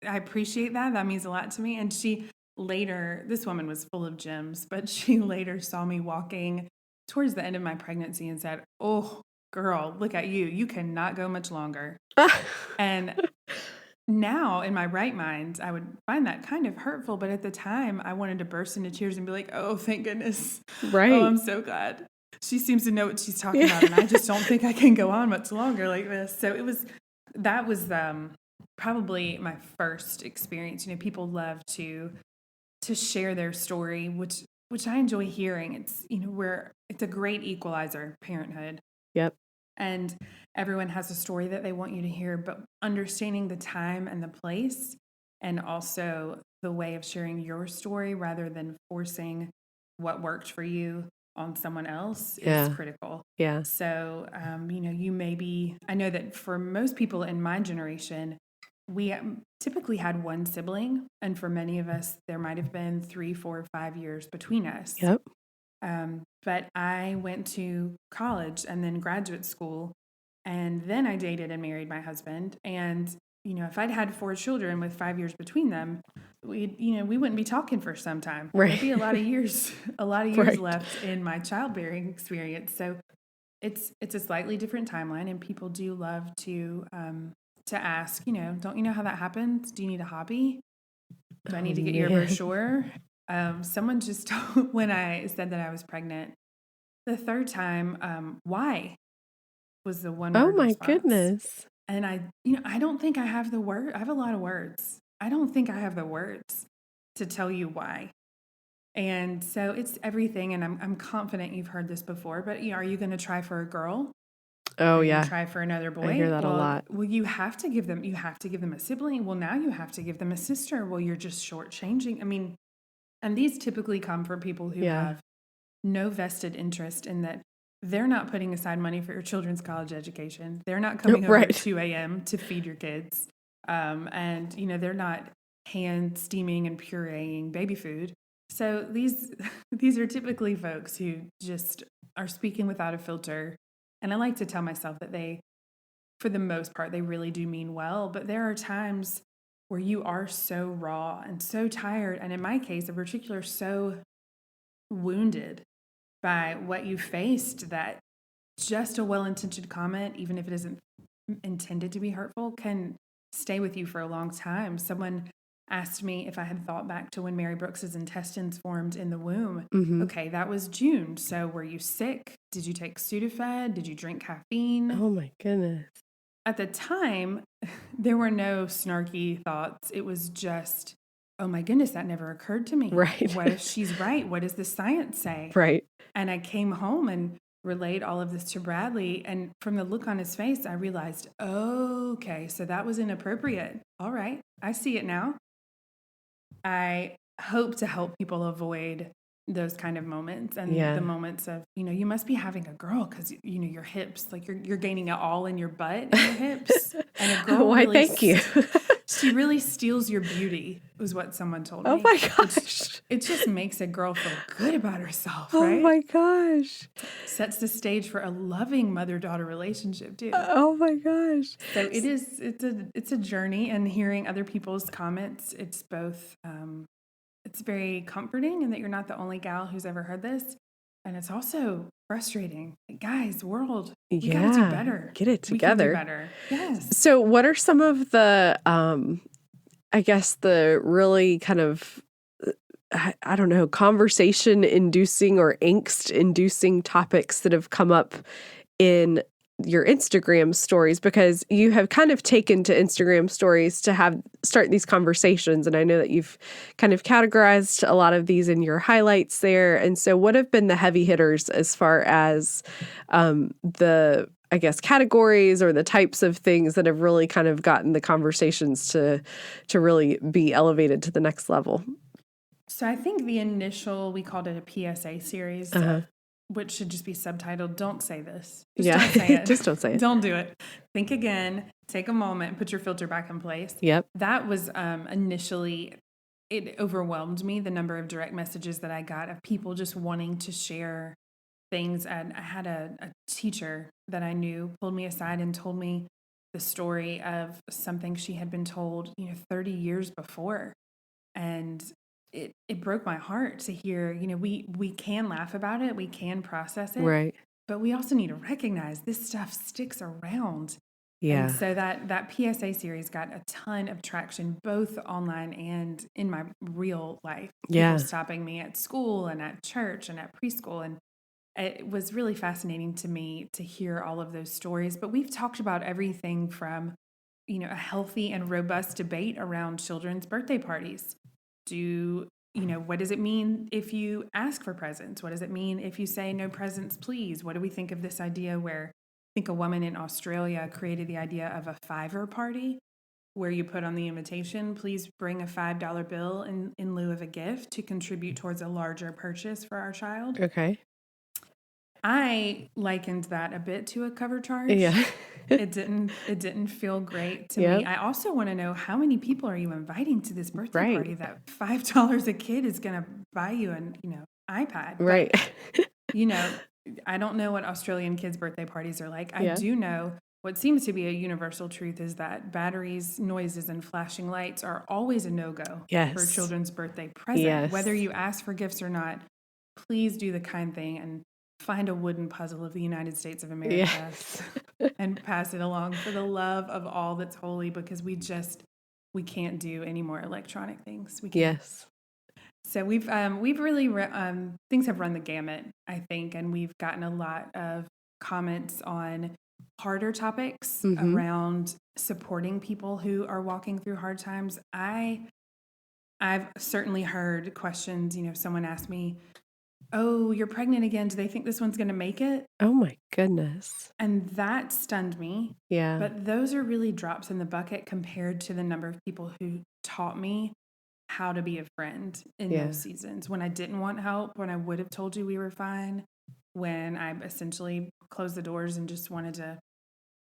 I appreciate that. That means a lot to me. And she later, this woman was full of gems, but she later saw me walking towards the end of my pregnancy and said, oh, girl, look at you. You cannot go much longer. And now, in my right mind, I would find that kind of hurtful, but at the time, I wanted to burst into tears and be like, oh, thank goodness. Right. Oh, I'm so glad. She seems to know what she's talking about, and I just don't think I can go on much longer like this. So that was probably my first experience. People love to share their story, which I enjoy hearing. It's, it's a great equalizer, parenthood. Yep. And everyone has a story that they want you to hear, but understanding the time and the place, and also the way of sharing your story rather than forcing what worked for you on someone else is critical. Yeah. So, you may be, I know that for most people in my generation, we typically had one sibling, and for many of us, there might have been 3, 4, 5 years between us. Yep. But I went to college and then graduate school, and then I dated and married my husband. And, if I'd had 4 children with 5 years between them, we wouldn't be talking for some time. Right. There'd be a lot of years Right. left in my childbearing experience. So it's a slightly different timeline, and people do love to ask, don't you know how that happens? Do you need a hobby? Do I need to get you a brochure? Someone just told, when I said that I was pregnant the 3rd time, why was the one word Oh my response. goodness. And I don't think I have the word. I have a lot of words. I don't think I have the words to tell you why. And so it's everything. And I'm confident you've heard this before, but are you going to try for a girl? Oh Are you yeah. gonna try for another boy? I hear that a lot. Well, you have to give them a sibling. Well, now you have to give them a sister. Well, you're just shortchanging. I mean, and these typically come from people who have no vested interest in that they're not putting aside money for your children's college education. They're not coming over Right. at 2 a.m. to feed your kids. And, they're not hand steaming and pureeing baby food. So these are typically folks who just are speaking without a filter. And I like to tell myself that for the most part, they really do mean well. But there are times where you are so raw and so tired. And in my case, in particular, so wounded by what you faced that just a well-intentioned comment, even if it isn't intended to be hurtful, can stay with you for a long time. Someone asked me if I had thought back to when Mary Brooks's intestines formed in the womb. Mm-hmm. Okay, that was June. So were you sick? Did you take Sudafed? Did you drink caffeine? Oh my goodness. At the time, there were no snarky thoughts. It was just, oh my goodness, that never occurred to me. Right. What if she's right? What does the science say? Right. And I came home and relayed all of this to Bradley. And from the look on his face, I realized, okay, so that was inappropriate. All right, I see it now. I hope to help people avoid those kind of moments and Yeah. the moments of, you must be having a girl because, your hips, like you're gaining it all in your butt and your hips. And a girl Why, thank you. she really steals your beauty, was what someone told me. Oh my gosh. It just makes a girl feel good about herself, Oh right? my gosh. Sets the stage for a loving mother-daughter relationship too. Oh my gosh. So it's a journey, and hearing other people's comments, it's both it's very comforting in that you're not the only gal who's ever heard this, and it's also frustrating. Like, guys, world, we gotta do better. Get it together. We can do better. Yes. So what are some of the I guess the really kind of I don't know, conversation inducing or angst inducing topics that have come up in your Instagram stories, because you have kind of taken to Instagram stories to start these conversations. And I know that you've kind of categorized a lot of these in your highlights there. And so what have been the heavy hitters as far as the, I guess, categories or the types of things that have really kind of gotten the conversations to really be elevated to the next level? So I think the initial, we called it a PSA series, which should just be subtitled, "Don't say this." Just don't say it. Just don't say it. Don't do it. Think again. Take a moment. Put your filter back in place. Yep. That was initially, it overwhelmed me, the number of direct messages that I got of people just wanting to share things. And I had a teacher that I knew pulled me aside and told me the story of something she had been told, 30 years before. And it broke my heart to hear, we can laugh about it, we can process it, Right. but we also need to recognize this stuff sticks around. Yeah. And so that PSA series got a ton of traction, both online and in my real life. Yeah. People stopping me at school and at church and at preschool. And it was really fascinating to me to hear all of those stories. But we've talked about everything from, a healthy and robust debate around children's birthday parties. What does it mean if you ask for presents? What does it mean if you say no presents, please? What do we think of this idea where I think a woman in Australia created the idea of a $5 party where you put on the invitation, please bring a $5 bill in lieu of a gift to contribute towards a larger purchase for our child. Okay. I likened that a bit to a cover charge. Yeah. It didn't feel great to me. I also want to know, how many people are you inviting to this birthday party that $5 a kid is going to buy you an iPad? Right. But, I don't know what Australian kids' birthday parties are like. I do know what seems to be a universal truth is that batteries, noises, and flashing lights are always a no-go for children's birthday present. Yes. Whether you ask for gifts or not, please do the kind thing and find a wooden puzzle of the United States of America and pass it along for the love of all that's holy, because we can't do any more electronic things. We can't. Yes. So we've really things have run the gamut, I think, and we've gotten a lot of comments on harder topics around supporting people who are walking through hard times. I've certainly heard questions. Someone asked me, "Oh, you're pregnant again. Do they think this one's going to make it?" Oh my goodness. And that stunned me. Yeah. But those are really drops in the bucket compared to the number of people who taught me how to be a friend in those seasons. When I didn't want help, when I would have told you we were fine, when I essentially closed the doors and just wanted to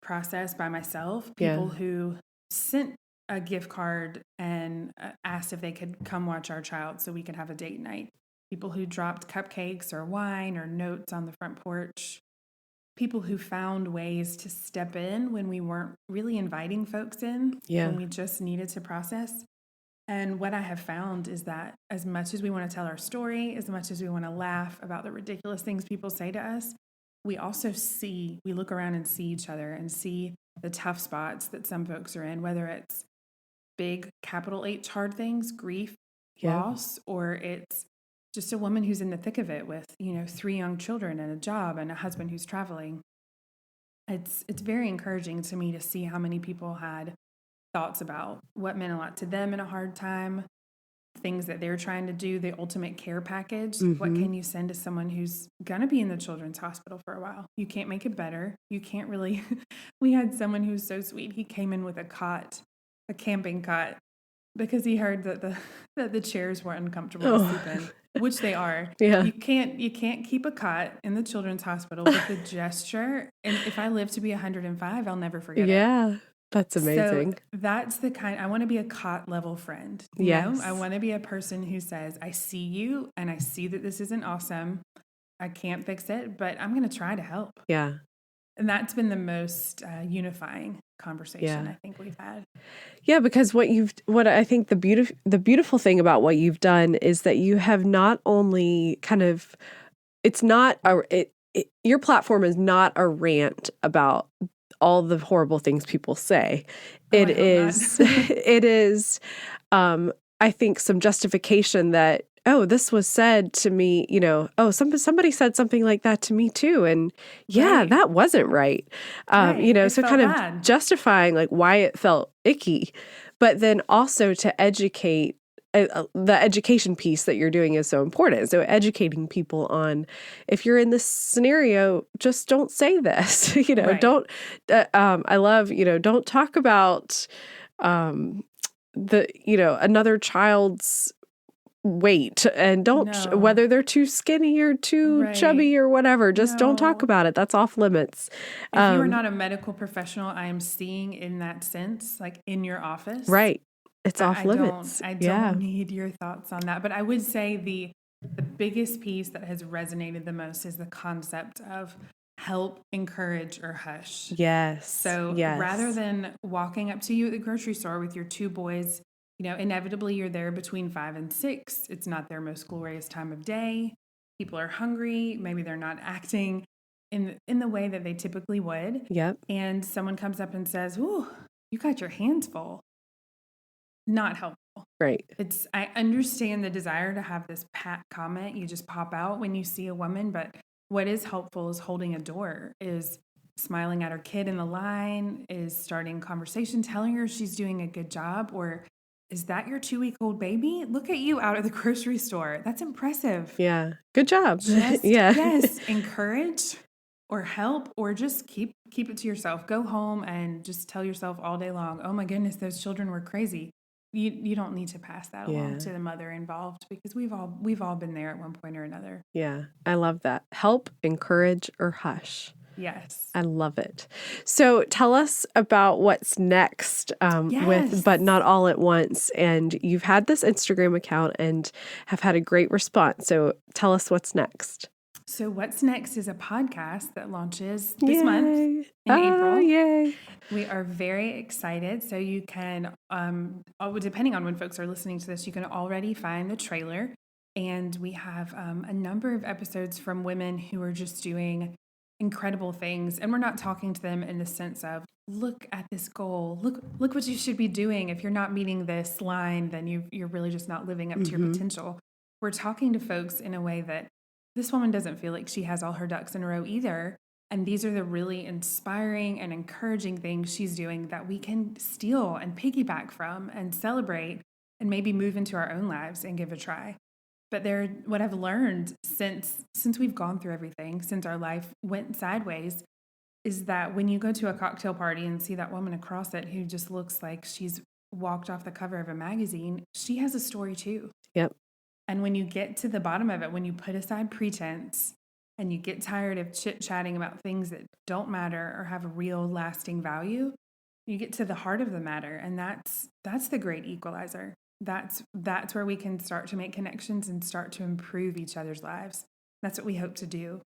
process by myself. Yeah. People who sent a gift card and asked if they could come watch our child so we could have a date night. People who dropped cupcakes or wine or notes on the front porch. People who found ways to step in when we weren't really inviting folks in, Yeah. when we just needed to process. And what I have found is that as much as we want to tell our story, as much as we want to laugh about the ridiculous things people say to us, we also we look around and see each other and see the tough spots that some folks are in, whether it's big capital H hard things, grief, loss, or it's just a woman who's in the thick of it with, 3 young children and a job and a husband who's traveling. It's very encouraging to me to see how many people had thoughts about what meant a lot to them in a hard time, things that they're trying to do, the ultimate care package. What can you send to someone who's going to be in the children's hospital for a while? You can't make it better. You can't really. We had someone who's so sweet. He came in with a cot, a camping cot, because he heard that the chairs were uncomfortable to sleep in, which they are. Yeah. You can't keep a cot in the children's hospital, but the gesture, and if I live to be 105, I'll never forget it. Yeah. That's amazing. So that's the kind, I want to be a cot level friend. You know? I want to be a person who says, I see you and I see that this isn't awesome. I can't fix it, but I'm going to try to help. Yeah. And that's been the most unifying conversation I think we've had. Yeah, because what I think the beautiful thing about what you've done is that you have not only kind of, your platform is not a rant about all the horrible things people say. It is, I think, some justification that, oh, this was said to me, somebody said something like that to me too. And that wasn't right. So kind of justifying like why it felt icky, but then also to educate. The education piece that you're doing is so important. So educating people on, if you're in this scenario, just don't say this, don't, I love, don't talk about, another child's weight and whether they're too skinny or too chubby or whatever, just don't talk about it. That's off limits. If you are not a medical professional, I am seeing in that sense, like in your office. Right. It's off limits. I don't need your thoughts on that. But I would say the biggest piece that has resonated the most is the concept of help, encourage, or hush. Yes. So rather than walking up to you at the grocery store with your 2 boys, inevitably you're there between 5 and 6. It's not their most glorious time of day. People are hungry. Maybe they're not acting in the way that they typically would. Yep. And someone comes up and says, "Ooh, you got your hands full." Not helpful. Right. I understand the desire to have this pat comment you just pop out when you see a woman, but what is helpful is holding a door, is smiling at her kid in the line, is starting conversation, telling her she's doing a good job, or is that your 2-week-old baby? Look at you out at the grocery store. That's impressive. Yeah. Good job. Yes. Encourage or help, or just keep it to yourself. Go home and just tell yourself all day long, oh my goodness, those children were crazy. You don't need to pass that along to the mother involved, because we've all been there at one point or another. Yeah. I love that. Help, encourage, or hush. Yes. I love it. So tell us about what's next with But Not All at Once. And you've had this Instagram account and have had a great response. So tell us what's next. So what's next is a podcast that launches this month in April. Yay. We are very excited. So you can, depending on when folks are listening to this, you can already find the trailer. And we have a number of episodes from women who are just doing incredible things. And we're not talking to them in the sense of, look at this goal. Look what you should be doing. If you're not meeting this line, then you're really just not living up to your potential. We're talking to folks in a way that this woman doesn't feel like she has all her ducks in a row either. And these are the really inspiring and encouraging things she's doing that we can steal and piggyback from and celebrate and maybe move into our own lives and give a try. But what I've learned since we've gone through everything, since our life went sideways, is that when you go to a cocktail party and see that woman across it who just looks like she's walked off the cover of a magazine, she has a story too. Yep. And when you get to the bottom of it, when you put aside pretense and you get tired of chit-chatting about things that don't matter or have a real lasting value, you get to the heart of the matter, and that's the great equalizer. That's where we can start to make connections and start to improve each other's lives. That's what we hope to do.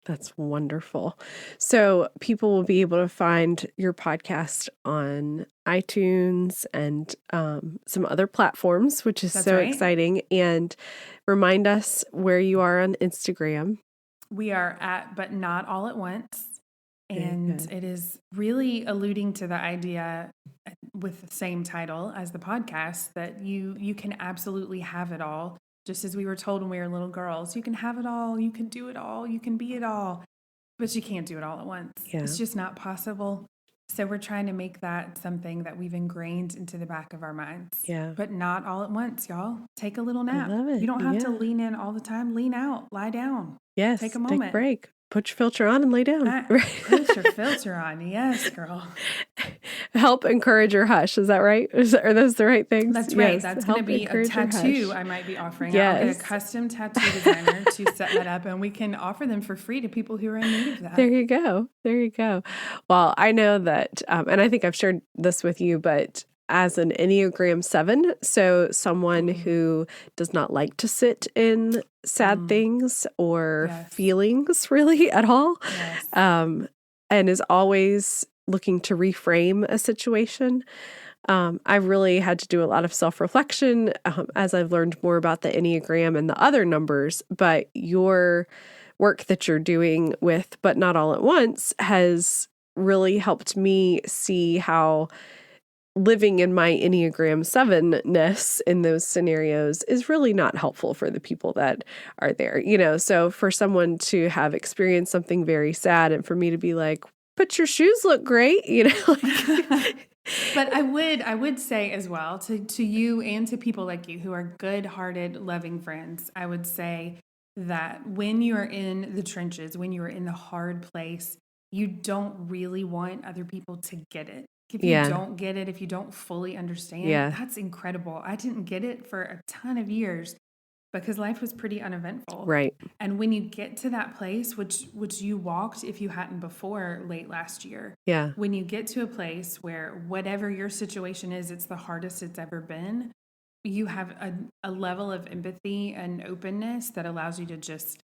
That's wonderful. So people will be able to find your podcast on iTunes and some other platforms, which is so exciting. And remind us where you are on Instagram. We are at But Not All at Once. And it is really alluding to the idea with the same title as the podcast that you can absolutely have it all. Just as we were told when we were little girls, you can have it all, you can do it all, you can be it all, but you can't do it all at once. Yeah. It's just not possible. So we're trying to make that something that we've ingrained into the back of our minds. Yeah. But not all at once, y'all. Take a little nap. I love it. You don't have to lean in all the time. Lean out. Lie down. Yes. Take a moment. Take a break. Put your filter on and lay down. Put your filter on. Yes, girl. Help, encourage, or hush. Is that right? Are those the right things? That's right. Yes. That's going to be a tattoo I might be offering. Yes. I'll get a custom tattoo designer to set that up, and we can offer them for free to people who are in need of that. There you go. There you go. Well, I know that, and I think I've shared this with you, but as an Enneagram 7, so someone who does not like to sit in sad things or feelings really at all, and is always looking to reframe a situation. I've really had to do a lot of self-reflection as I've learned more about the Enneagram and the other numbers, but your work that you're doing with But Not All at Once has really helped me see how living in my Enneagram 7-ness in those scenarios is really not helpful for the people that are there, so for someone to have experienced something very sad and for me to be like, but your shoes look great, But I would say as well to you and to people like you who are good-hearted, loving friends, I would say that when you're in the trenches, when you're in the hard place, you don't really want other people to get it. If you don't get it, if you don't fully understand, that's incredible. I didn't get it for a ton of years because life was pretty uneventful. Right. And when you get to that place, which you walked if you hadn't before late last year. Yeah. When you get to a place where whatever your situation is, it's the hardest it's ever been, you have a level of empathy and openness that allows you to just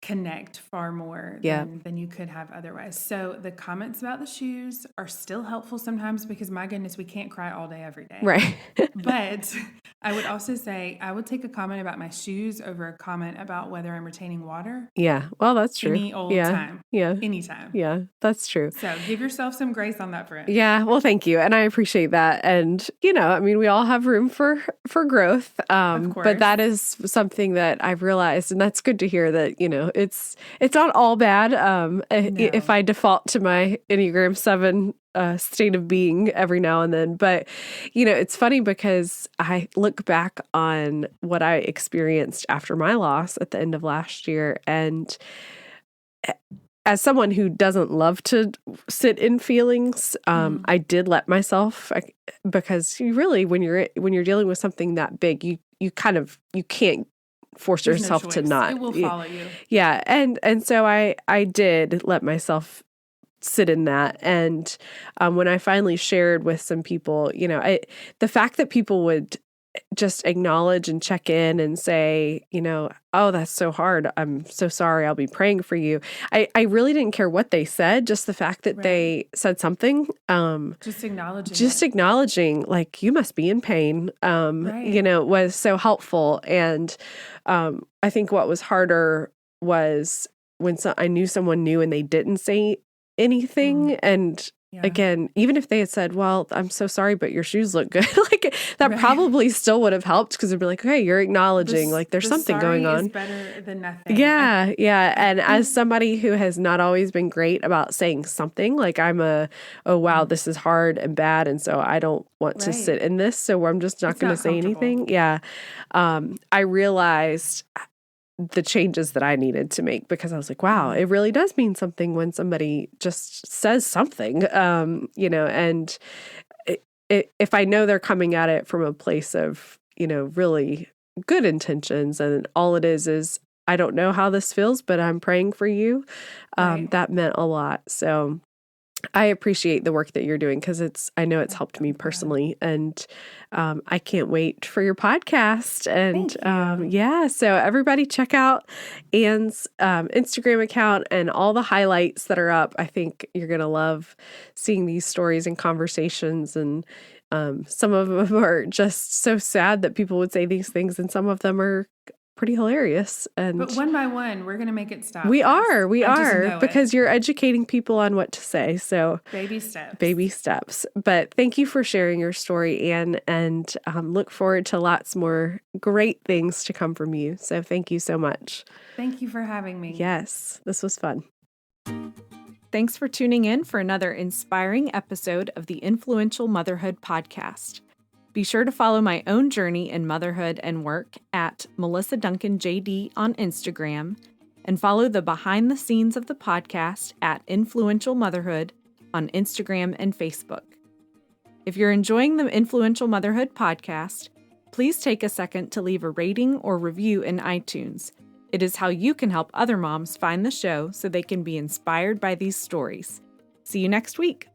connect far more than you could have otherwise. So the comments about the shoes are still helpful sometimes because my goodness, we can't cry all day, every day. Right. But I would also say I would take a comment about my shoes over a comment about whether I'm retaining water. Yeah. Well, that's true. Any old time. Yeah. Anytime. Yeah. That's true. So give yourself some grace on that front. Yeah. Well, thank you. And I appreciate that. And, we all have room for growth. Of course. But that is something that I've realized, and that's good to hear that, it's not all bad. No. If I default to my Enneagram 7 state of being every now and then. But, it's funny because I look back on what I experienced after my loss at the end of last year. And as someone who doesn't love to sit in feelings, I did let myself, because you really, when you're dealing with something that big, you can't force yourself to not. It will follow you. Yeah. And so I did let myself sit in that. And when I finally shared with some people, the fact that people would just acknowledge and check in and say, oh, that's so hard. I'm so sorry. I'll be praying for you. I really didn't care what they said. Just the fact that they said something. Just acknowledging like, you must be in pain, was so helpful. And I think what was harder was when I knew someone new and they didn't say anything. And again, even if they had said, well, I'm so sorry, but your shoes look good, like that probably still would have helped because it'd be like, okay, you're acknowledging like there's something going on. Is better than nothing. Yeah. Yeah. And as somebody who has not always been great about saying something, like I'm oh, wow, this is hard and bad. And so I don't want to sit in this. So I'm just not going to say anything. Yeah. I realized the changes that I needed to make because I was like, wow, it really does mean something when somebody just says something, and if I know they're coming at it from a place of, really good intentions and all it is I don't know how this feels, but I'm praying for you. Right. That meant a lot. So I appreciate the work that you're doing because I know it's helped me personally, and I can't wait for your podcast. And Thank you. so everybody check out Anne's Instagram account and all the highlights that are up. I think you're going to love seeing these stories and conversations, and some of them are just so sad that people would say these things, and some of them are pretty hilarious. And But one by one, we're going to make it stop we fast. are, I just know because it. you're educating people on what to say. So Baby steps. baby steps. But thank you for sharing your story, Anne, and look forward to lots more great things to come from you. So thank you so much. Thank you for having me. Yes, this was fun. Thanks for tuning in for another inspiring episode of the Influential Motherhood podcast. Be sure to follow my own journey in motherhood and work at Melissa Duncan JD on Instagram, and follow the behind the scenes of the podcast at Influential Motherhood on Instagram and Facebook. If you're enjoying the Influential Motherhood podcast, please take a second to leave a rating or review in iTunes. It is how you can help other moms find the show so they can be inspired by these stories. See you next week.